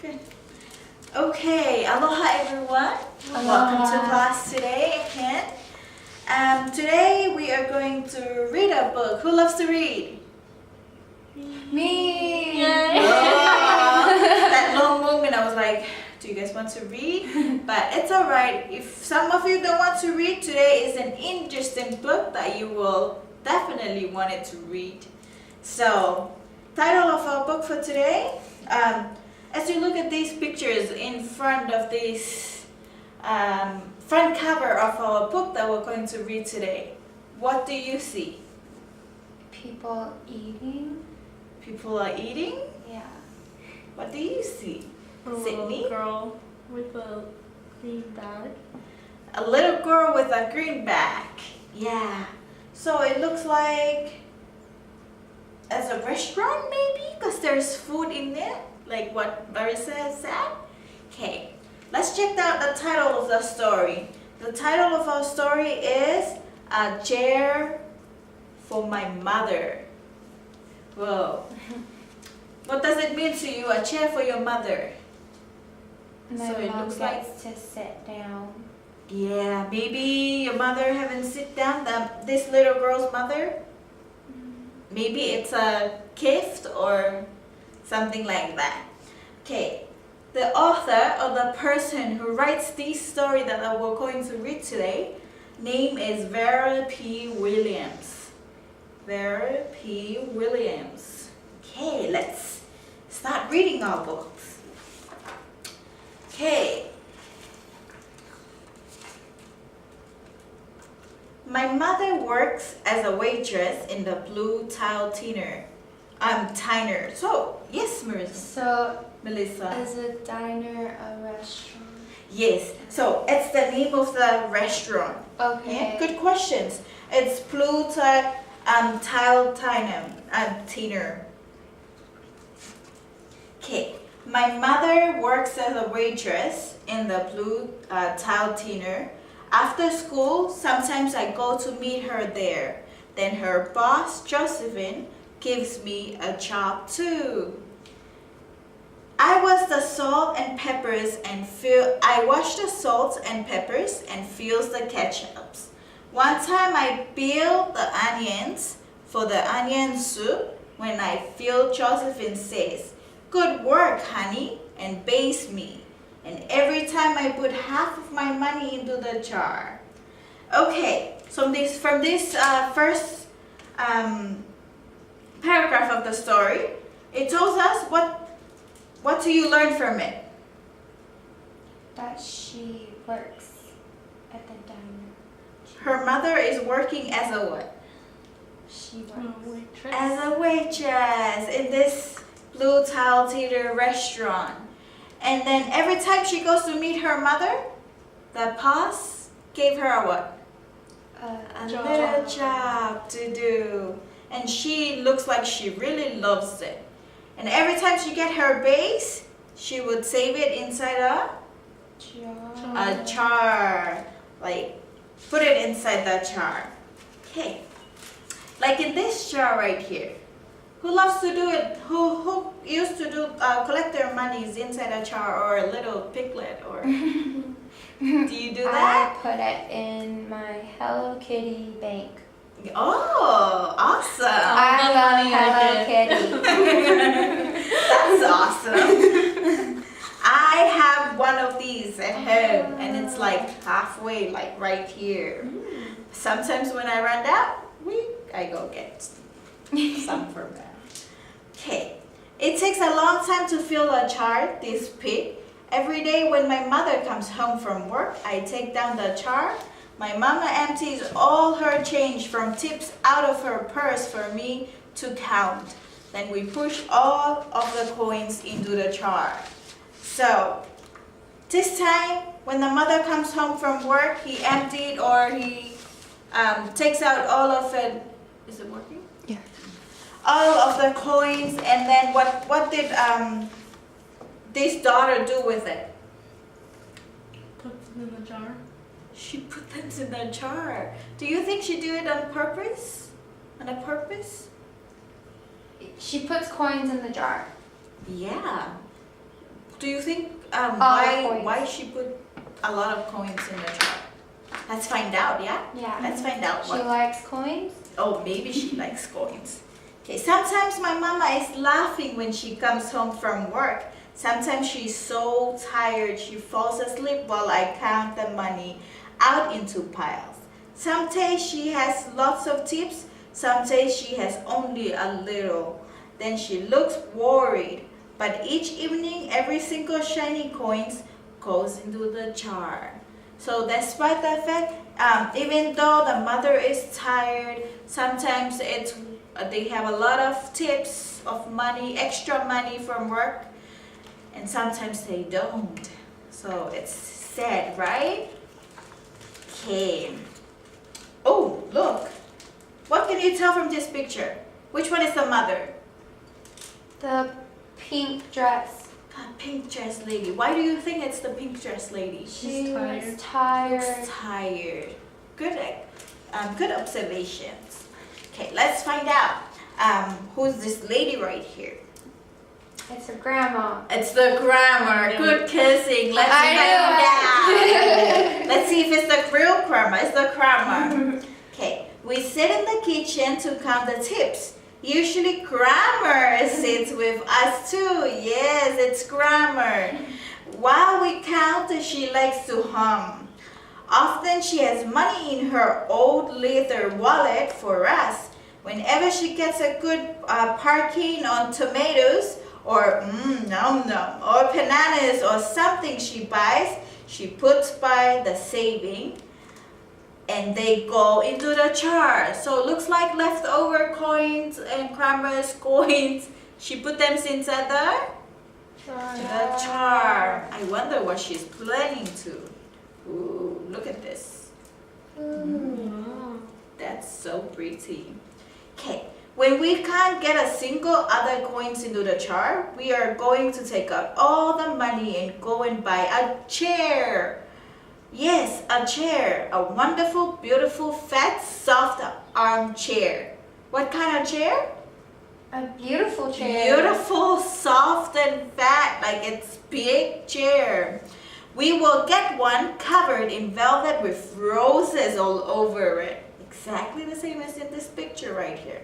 Good. Okay, aloha everyone. Aloha. Welcome to class today again. Today we are going to read a book. Who loves to read? Me! That long moment I was like, do you guys want to read? But it's alright. If some of you don't want to read, today is an interesting book that you will definitely want it to read. So, title of our book for today, as you look at these pictures in front of this front cover of our book that we're going to read today, what do you see? People eating? People are eating? Yeah. What do you see? A Sydney? little girl with a green bag. A little girl with a green bag. Yeah. So it looks like as a restaurant maybe, because there's food in there, like what Marissa said. Okay, let's check out the title of the story. The title of our story is A Chair for My Mother. Whoa. What does it mean to you, a chair for your mother? My So it mom looks like- gets to sit down. Yeah, maybe your mother haven't sit down, this little girl's mother. Maybe it's a gift or something like that. Okay, the author or the person who writes this story that we're going to read today, name is Vera P. Williams. Vera P. Williams. Okay, let's start reading our books. Okay. My mother works as a waitress in the Blue Tile Tiner. Tiner. So, yes, Marissa. So, Melissa. is a diner a restaurant? Yes. So, it's the name of the restaurant. Okay. Yeah, good questions. It's Blue Tile Tiner. Okay. My mother works as a waitress in the Blue Tile Tiner. After school, sometimes I go to meet her there. Then her boss, Josephine, gives me a job too. I wash the salt and peppers and fills the ketchups. One time I peeled the onions for the onion soup. When I feel, Josephine says, "Good work, honey," and pays me. And every time I put half of my money into the jar. Okay, so from this first paragraph of the story, it tells us what do you learn from it? That she works at the diner. Her mother is working as a what? She A works. waitress. As a waitress in this Blue Tile Theater restaurant. And then every time she goes to meet her mother, the boss gave her a what? A Job. little job to do. And she looks like she really loves it. And every time she get her base, she would save it inside a jar. Like, put it inside the jar. Okay. Like in this jar right here. Who loves to do it? Who used to do collect their monies inside a jar or a little piglet or do you do that? I put it in my Hello Kitty bank. Oh, awesome! I love Hello Kitty. That's awesome. I have one of these at home and it's like halfway, like right here. Sometimes when I run out, I go get some from there. Okay, it takes a long time to fill a jar, this pit. Every day when my mother comes home from work, I take down the jar. My mama empties all her change from tips out of her purse for me to count. Then we push all of the coins into the jar. So, this time when the mother comes home from work, he emptied or he takes out all of it. Is it working? Yeah. All of the coins, and then what did this daughter do with it? Puts it in the jar. She put them in the jar. Do you think she did it on purpose? On a purpose? She puts coins in the jar. Yeah. do you think coins. why she put a lot of coins in the jar? Let's find out, yeah? Yeah. Let's find out She what. likes coins. Oh, maybe she likes coins. Okay, sometimes my mama is laughing when she comes home from work. Sometimes she's so tired she falls asleep while I count the money out into piles. Some days she has lots of tips, some days she has only a little. Then she looks worried. But each evening, every single shiny coins goes into the jar. So despite the fact, even though the mother is tired, sometimes they have a lot of tips of money, extra money from work, and sometimes they don't. So it's sad, right? Okay. Oh, look. What can you tell from this picture? Which one is the mother? The pink dress. The pink dress lady. Why do you think it's the pink dress lady? She tired. was tired. Looks tired. Good observations. Okay, let's find out. Who's this lady right here? It's her grandma. It's the grandma. Good kissing. Let's I find out. Let's see if it's the real grandma. It's the grandma. Okay, we sit in the kitchen to count the tips. Usually Grammar sits with us too. Yes, it's Grammar. While we count, she likes to hum. Often she has money in her old leather wallet for us. Whenever she gets a good parking on tomatoes or nom nom or bananas or something she buys, she puts by the saving and they go into the jar. So it looks like leftover coins and Grandma's coins. She put them inside the jar. I wonder what she's planning to. Ooh, look at this. Wow. That's so pretty. Okay, when we can't get a single other coins into the jar, we are going to take out all the money and go and buy a chair. Yes, a chair. A wonderful, beautiful, fat, soft armchair. What kind of chair? A beautiful chair. Beautiful, soft and fat, like it's big chair. We will get one covered in velvet with roses all over it. Exactly the same as in this picture right here.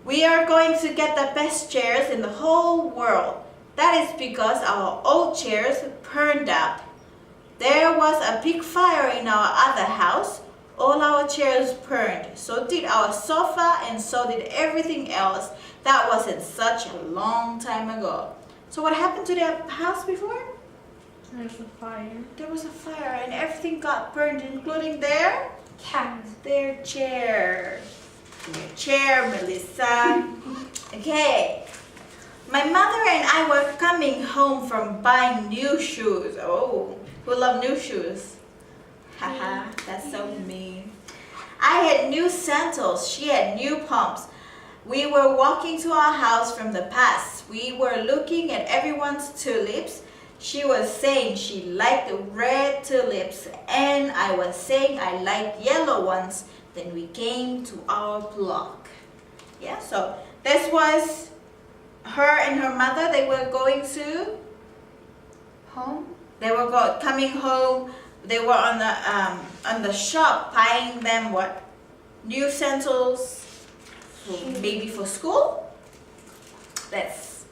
We are going to get the best chairs in the whole world. That is because our old chairs burned out. There was a big fire in our other house. All our chairs burned. So did our sofa and so did everything else. That wasn't such a long time ago. So what happened to their house before? There's a fire. There was a fire and everything got burned, including their Cat. their chair. Your chair, Melissa. Okay. My mother and I were coming home from buying new shoes. Oh, who love new shoes? Haha, that's so mean. I had new sandals. She had new pumps. We were walking to our house from the past. We were looking at everyone's tulips. She was saying she liked the red tulips and I was saying I liked yellow ones. Then we came to our block. Yeah, so this was her and her mother. They were going to Home. They were coming home. They were on the shop buying them what? New sandals, maybe for school. That's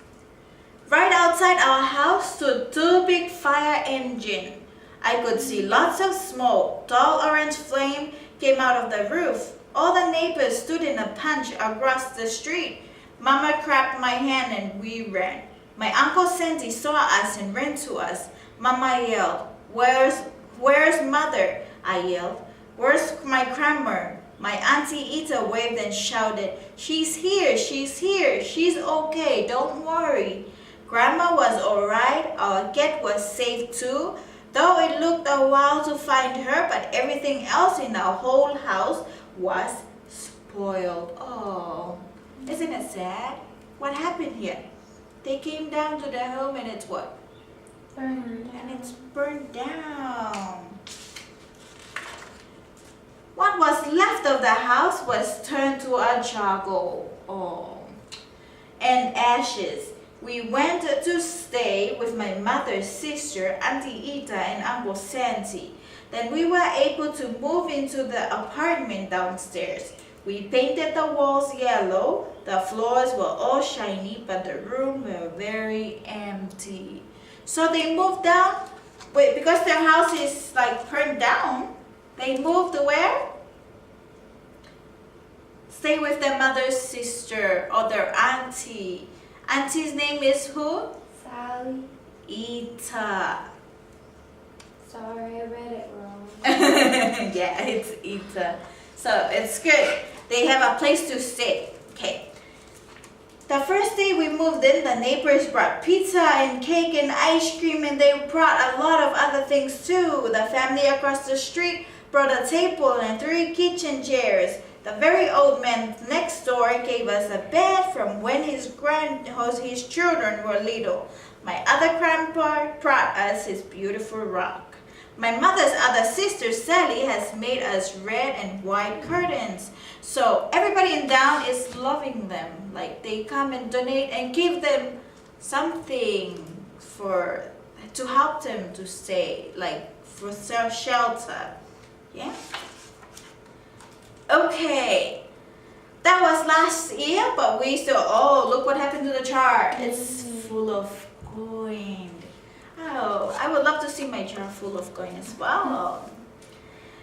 right outside our house stood two big fire engines. I could see lots of smoke. Dull orange flame came out of the roof. All the neighbors stood in a bunch across the street. Mama grabbed my hand and we ran. My Uncle Sandy saw us and ran to us. Mama yelled, Where's Mother? I yelled. Where's my grandma? My Auntie Ita waved and shouted, She's here, she's okay, don't worry. Grandma was alright, our cat was safe too, though it looked a while to find her, but everything else in our whole house was spoiled. Oh, isn't it sad? What happened here? They came down to their home and it's what? Burned. And it's burned down. What was left of the house was turned to a charcoal and ashes. we went to stay with my mother's sister, Auntie Ita and Uncle Santi. Then we were able to move into the apartment downstairs. We painted the walls yellow, the floors were all shiny, but the room were very empty. So they moved down, because their house is like burned down, they moved where? Stay with their mother's sister or their auntie. Auntie's name is who? Sally. Ita. Sorry, I read it wrong. Yeah, it's Ita. So it's good. They have a place to stay. Okay. The first day we moved in, the neighbors brought pizza and cake and ice cream, and they brought a lot of other things too. The family across the street brought a table and 3 kitchen chairs. The very old man next door gave us a bed from when his children were little. My other grandpa brought us his beautiful rug. My mother's other sister, Sally, has made us red and white curtains. So everybody in town is loving them. Like they come and donate and give them something to help them to stay, like for shelter. Yeah? Okay. That was last year, but we still, look what happened to the jar. It's full of coin. Oh, I would love to see my jar full of coin as well.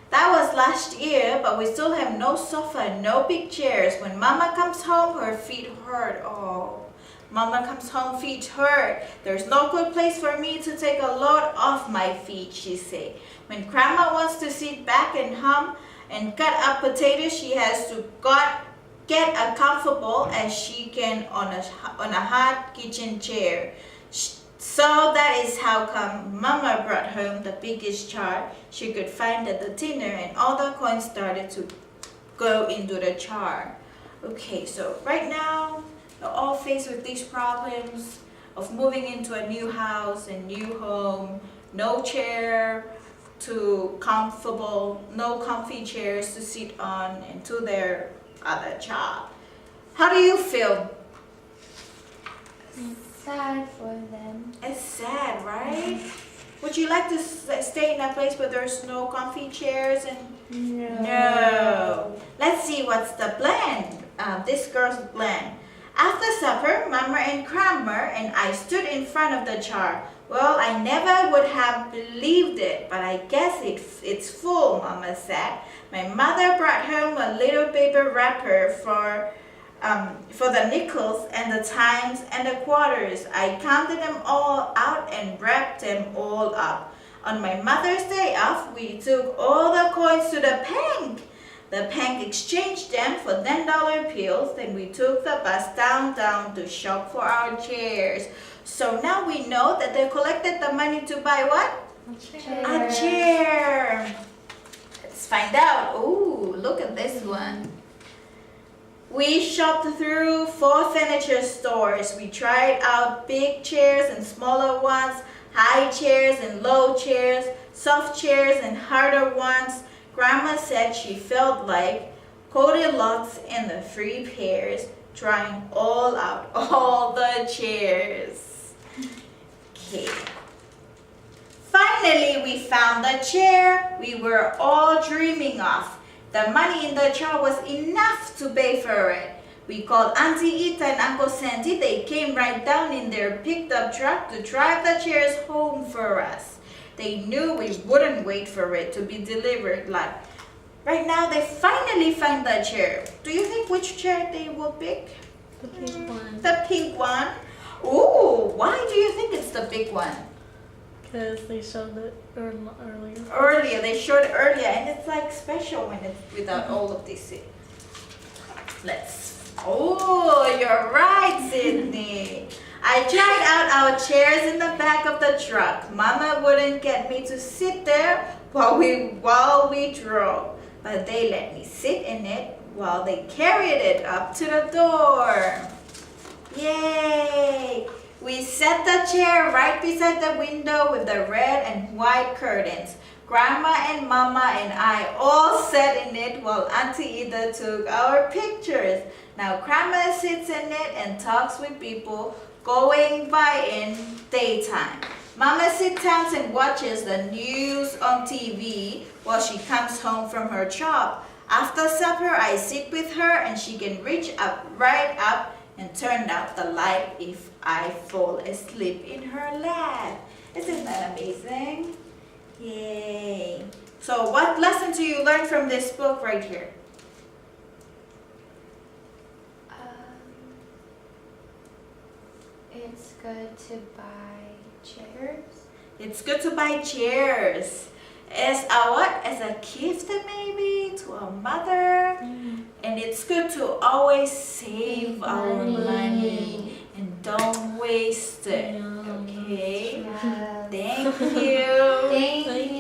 That was last year, but we still have no sofa, no big chairs. When Mama comes home, her feet hurt. Oh, Mama comes home, feet hurt. There's no good place for me to take a load off my feet, she said. When Grandma wants to sit back and hum and cut up potatoes, she has to get as comfortable as she can on a hot kitchen chair. So that is how come Mama brought home the biggest jar she could find at the dinner, and all the coins started to go into the jar. Okay, so right now we're all faced with these problems of moving into a new house and new home, no chair to comfortable, no comfy chairs to sit on and to their other job. How do you feel? Sad for them. It's sad, right? Would you like to stay in a place where there's no comfy chairs and No. Let's see what's the plan. This girl's plan. After supper, Mama and Grandma and I stood in front of the jar. Well, I never would have believed it, but I guess it's full, Mama said. My mother brought home a little paper wrapper for the nickels and the dimes and the quarters. I counted them all out and wrapped them all up. On my mother's day off, we took all the coins to the bank. The bank exchanged them for $10 bills. Then we took the bus downtown to shop for our chairs. So now we know that they collected the money to buy what? A chair. Let's find out. Ooh, look at this one. We shopped through 4 furniture stores. We tried out big chairs and smaller ones, high chairs and low chairs, soft chairs and harder ones. Grandma said she felt like Goldilocks in the 3 pairs, trying all out, all the chairs. Okay. Finally, we found the chair we were all dreaming of. The money in the jar was enough to pay for it. We called Auntie Ita and Uncle Santi. They came right down in their picked-up truck to drive the chairs home for us. They knew we wouldn't wait for it to be delivered. Like, right now, they finally found the chair. Do you think which chair they will pick? The pink one. The pink one? Ooh, why do you think it's the big one? Because they showed it earlier. Earlier, they showed it earlier, and it's like special when it's without all of this. Oh, you're right, Sydney. I tried out our chairs in the back of the truck. Mama wouldn't get me to sit there while we drove, but they let me sit in it while they carried it up to the door. Yay! We set the chair right beside the window with the red and white curtains. Grandma and Mama and I all sat in it while Auntie Ida took our pictures. Now Grandma sits in it and talks with people going by in daytime. Mama sits down and watches the news on TV while she comes home from her job. After supper, I sit with her and she can reach up, right up, and turn out the light if I fall asleep in her lap. Isn't that amazing? Yay! So what lesson do you learn from this book right here? It's good to buy chairs. It's good to buy chairs. As a what? As a gift maybe to a mother. And it's good to always save our money and don't waste it. Okay? Yeah. Thank you. Thank you.